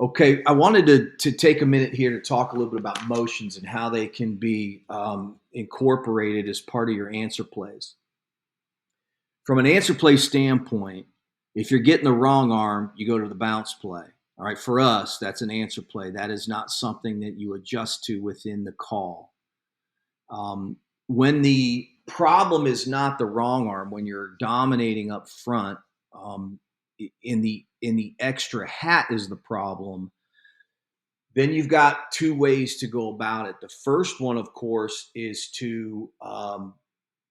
Okay, I wanted to take a minute here to talk a little bit about motions and how they can be incorporated as part of your answer plays. From an answer play standpoint, if you're getting the wrong arm, you go to the bounce play. All right, for us, that's an answer play. That is not something that you adjust to within the call. When the problem is not the wrong arm, when you're dominating up front, in the extra hat is the problem. Then you've got two ways to go about it. The first one, of course, is to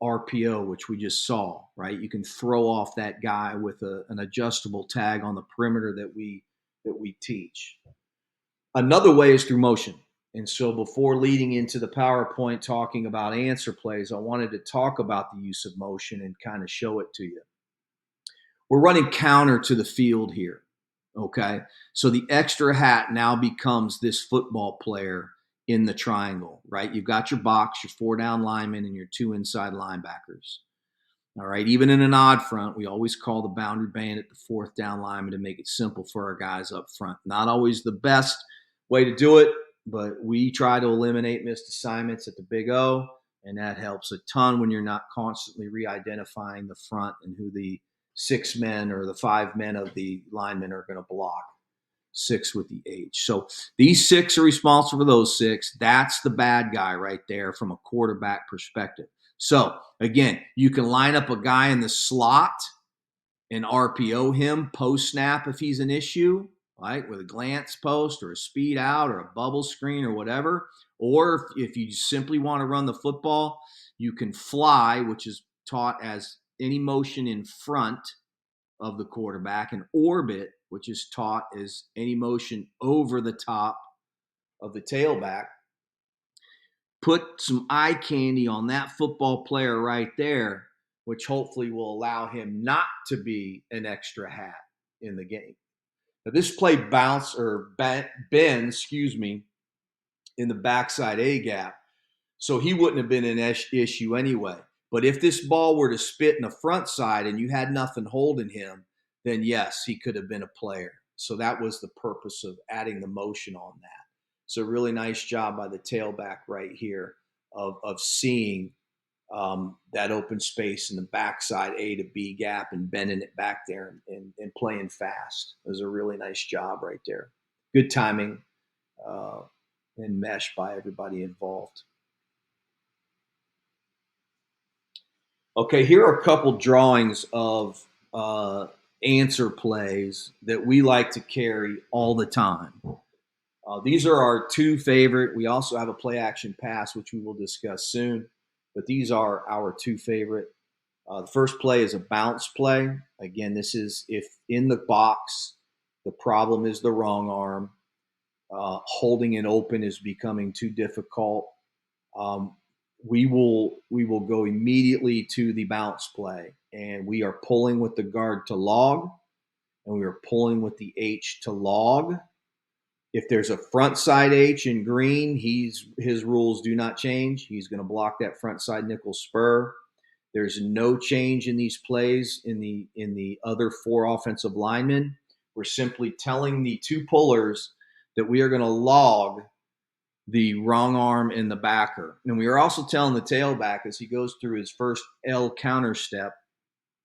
RPO, which we just saw, right? You can throw off that guy with an adjustable tag on the perimeter that we teach. Another way is through motion. And so before leading into the PowerPoint talking about answer plays, I wanted to talk about the use of motion and kind of show it to you. We're running counter to the field here. Okay, so the extra hat now becomes this football player in the triangle, right? You've got your box, your 4 down linemen, and your 2 inside linebackers. All right, even in an odd front, we always call the boundary bandit the 4th down lineman to make it simple for our guys up front. Not always the best way to do it, but we try to eliminate missed assignments at the big O, and that helps a ton when you're not constantly re-identifying the front and who the 6 men or the 5 men of the linemen are going to block. 6 with the H. So these 6 are responsible for those 6. That's the bad guy right there from a quarterback perspective. So again, you can line up a guy in the slot and RPO him post snap if he's an issue, right? With a glance post or a speed out or a bubble screen or whatever. Or if you simply want to run the football, you can fly, which is taught as any motion in front of the quarterback, and orbit, which is taught as any motion over the top of the tailback. Put some eye candy on that football player right there, which hopefully will allow him not to be an extra hat in the game. Now, this play bends, in the backside A gap, so he wouldn't have been an issue anyway. But if this ball were to spit in the front side and you had nothing holding him, then yes, he could have been a player. So that was the purpose of adding the motion on that. So really nice job by the tailback right here of seeing that open space in the backside A to B gap and bending it back there and playing fast. It was a really nice job right there. Good timing and mesh by everybody involved. Okay, here are a couple drawings of answer plays that we like to carry all the time. These are our 2 favorite. We also have a play action pass, which we will discuss soon, but these are our 2 favorite. The first play is a bounce play. Again, this is if in the box, the problem is the wrong arm. Holding it open is becoming too difficult. We will go immediately to the bounce play, and we are pulling with the guard to log, and we are pulling with the H to log. If there's a front side H in green, his rules do not change. He's going to block that front side nickel spur. There's no change in these plays in the other 4 offensive linemen. We're simply telling the 2 pullers that we are going to log the wrong arm in the backer. And we are also telling the tailback as he goes through his first L counter step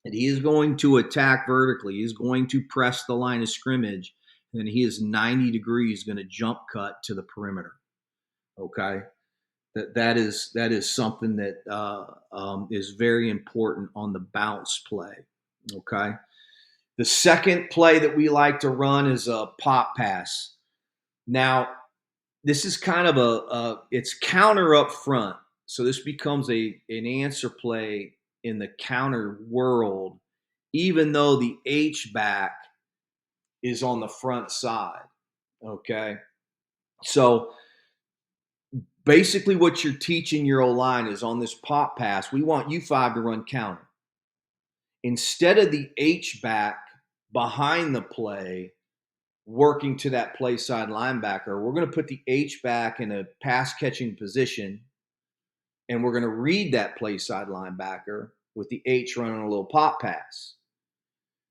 that he is going to attack vertically. He's going to press the line of scrimmage, and he is 90 degrees going to jump cut to the perimeter. Okay, that is something that is very important on the bounce play. Okay, the second play that we like to run is a pop pass. Now, this is kind of it's counter up front. So this becomes an answer play in the counter world, even though the H-back is on the front side. Okay. So basically what you're teaching your O-line is on this pop pass, we want you 5 to run counter. Instead of the H-back behind the play, working to that play side linebacker, we're going to put the H back in a pass catching position, and we're going to read that play side linebacker with the H running a little pop pass.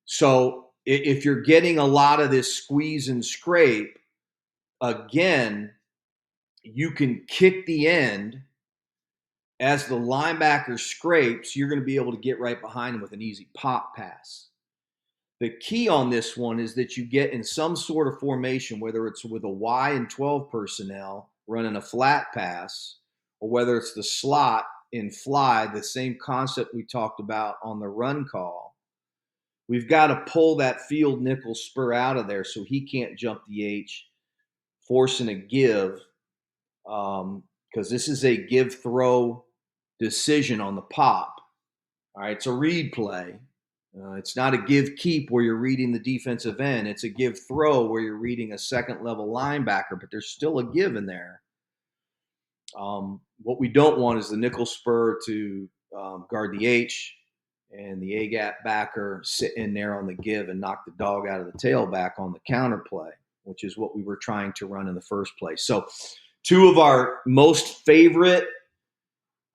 So if you're getting a lot of this squeeze and scrape, Again, you can kick the end. As the linebacker scrapes, you're going to be able to get right behind him with an easy pop pass. The key on this one is that you get in some sort of formation, whether it's with a Y and 12 personnel running a flat pass, or whether it's the slot in fly, the same concept we talked about on the run call. We've got to pull that field nickel spur out of there so he can't jump the H, forcing a give, because this is a give throw decision on the pop. All right, it's a read play. It's not a give keep where you're reading the defensive end. It's a give throw where you're reading a second level linebacker, but there's still a give in there. What we don't want is the nickel spur to guard the H and the A gap backer sit in there on the give and knock the dog out of the tailback on the counter play, which is what we were trying to run in the first place. So, two of our most favorite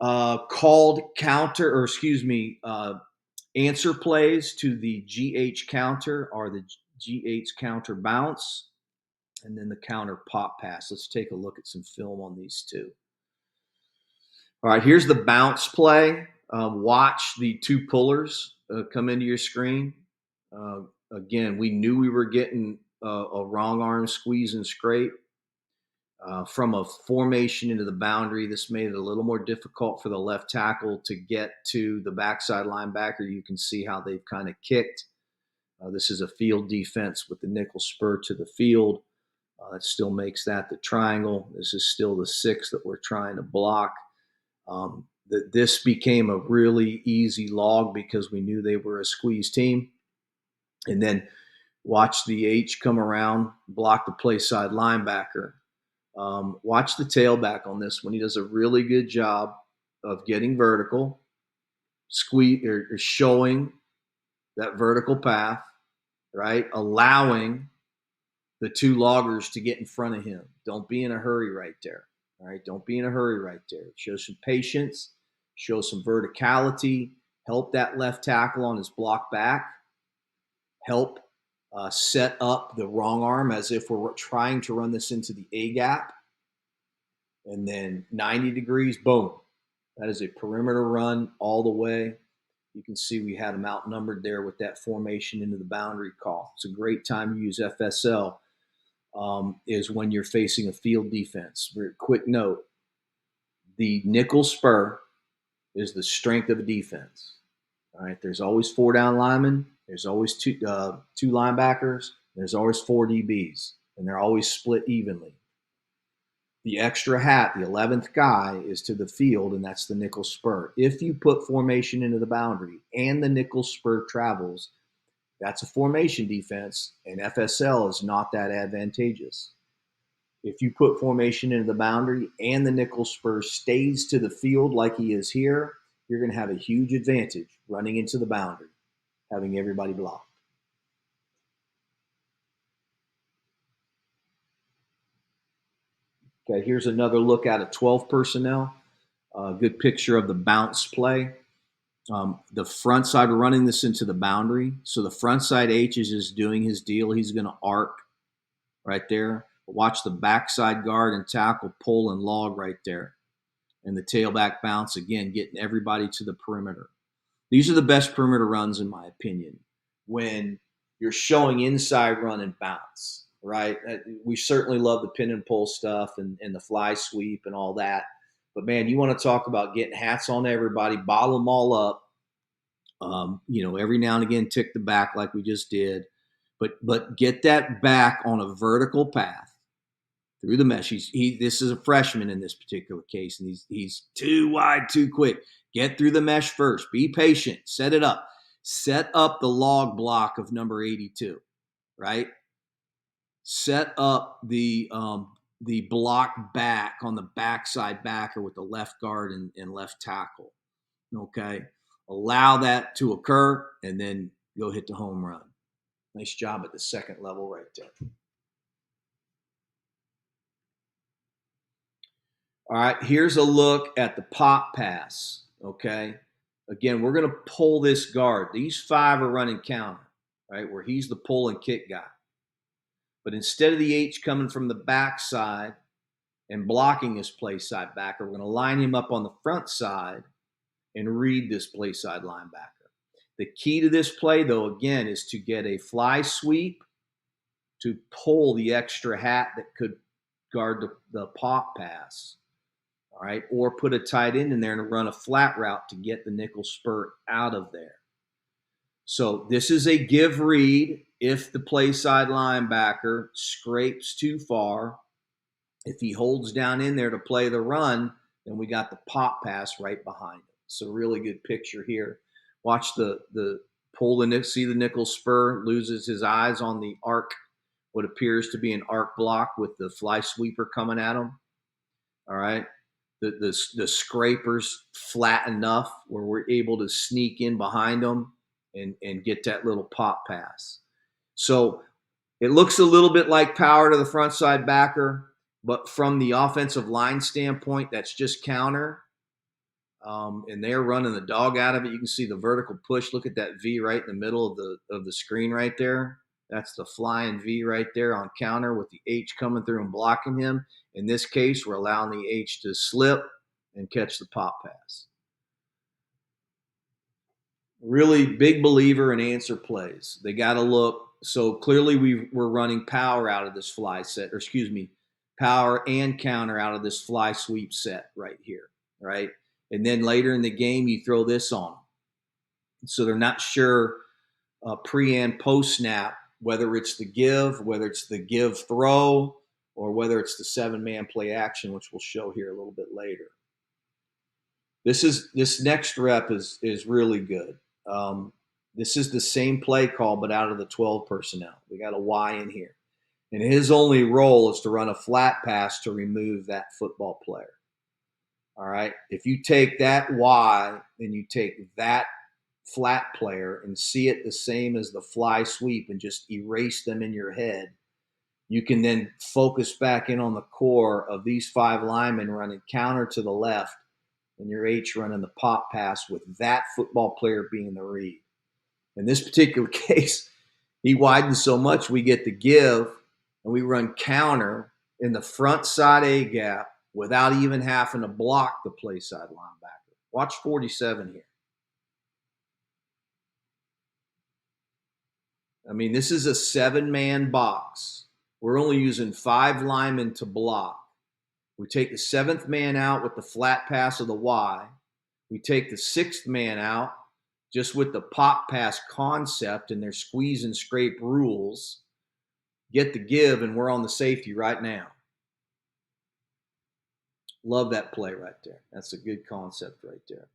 called counter, or excuse me, answer plays to the GH counter are the GH counter bounce and then the counter pop pass. Let's take a look at some film on these two. All right, here's the bounce play. Watch the two pullers come into your screen. Again, we knew we were getting a wrong arm squeeze and scrape. From a formation into the boundary, this made it a little more difficult for the left tackle to get to the backside linebacker. You can see how they've kind of kicked. This is a field defense with the nickel spur to the field. That still makes that the triangle. This is still the 6 that we're trying to block. This became a really easy log because we knew they were a squeeze team. And then watch the H come around, block the play side linebacker. Watch the tailback on this one. He does a really good job of getting vertical, squeeze or showing that vertical path, right? Allowing the two loggers to get in front of him. Don't be in a hurry right there. All right. Don't be in a hurry right there. Show some patience, show some verticality, help that left tackle on his block back, help set up the wrong arm as if we're trying to run this into the A gap. And then 90 degrees, boom. That is a perimeter run all the way. You can see we had them outnumbered there with that formation into the boundary call. It's a great time to use FSL is when you're facing a field defense. Very quick note, the nickel spur is the strength of a defense. All right, there's always 4 down linemen. There's always two linebackers. There's always 4 DBs, and they're always split evenly. The extra hat, the 11th guy, is to the field, and that's the nickel spur. If you put formation into the boundary and the nickel spur travels, that's a formation defense, and FSL is not that advantageous. If you put formation into the boundary and the nickel spur stays to the field like he is here, you're going to have a huge advantage running into the boundary, having everybody blocked. Okay, here's another look at a 12 personnel. Good picture of the bounce play. The front side, we're running this into the boundary. So the front side H is just doing his deal. He's going to arc right there. Watch the backside guard and tackle, pull and log right there. And the tailback bounce, again, getting everybody to the perimeter. These are the best perimeter runs, in my opinion, when you're showing inside run and bounce, right? We certainly love the pin and pull stuff and the fly sweep and all that. But, man, you want to talk about getting hats on everybody, bottle them all up. Every now and again, tick the back like we just did. But get that back on a vertical path through the mesh. This is a freshman in this particular case, and he's too wide, too quick. Get through the mesh first. Be patient. Set it up. Set up the log block of number 82, right? Set up the block back on the backside backer with the left guard and left tackle. Okay? Allow that to occur, and then go hit the home run. Nice job at the second level right there. All right, here's a look at the pop pass, okay? Again, we're going to pull this guard. These 5 are running counter, right, where he's the pull and kick guy. But instead of the H coming from the backside and blocking this play side backer, we're going to line him up on the front side and read this play side linebacker. The key to this play, though, again, is to get a fly sweep to pull the extra hat that could guard the pop pass, all right, or put a tight end in there and run a flat route to get the nickel spurt out of there. So this is a give read if the play side linebacker scrapes too far. If he holds down in there to play the run, then we got the pop pass right behind him. So really good picture here. Watch the pull the see the nickel spur, loses his eyes on the arc, what appears to be an arc block with the fly sweeper coming at him. All right. The scrapers flat enough where we're able to sneak in behind them and get that little pop pass. So it looks a little bit like power to the front side backer, but from the offensive line standpoint, that's just counter. And they're running the dog out of it. You can see the vertical push. Look at that V right in the middle of the screen right there. That's the flying V right there on counter with the H coming through and blocking him. In this case, we're allowing the H to slip and catch the pop pass. Really big believer in answer plays. They got to look. So clearly we're running power out of this fly set, or excuse me, power and counter out of this fly sweep set right here, right? And then later in the game, you throw this on them. So they're not sure pre and post snap, whether it's the give throw, or whether it's the 7-man play action, which we'll show here a little bit later. This next rep is really good. This is the same play call, but out of the 12 personnel. We got a Y in here. And his only role is to run a flat pass to remove that football player. All right. If you take that Y and you take that flat player and see it the same as the fly sweep and just erase them in your head, you can then focus back in on the core of these 5 linemen running counter to the left and your H running the pop pass with that football player being the read. In this particular case, he widens so much we get the give and we run counter in the front side A gap without even having to block the play side linebacker. Watch 47 here. I mean, this is a 7-man box. We're only using 5 linemen to block. We take the 7th man out with the flat pass of the Y. We take the 6th man out just with the pop pass concept and their squeeze and scrape rules. Get the give, and we're on the safety right now. Love that play right there. That's a good concept right there.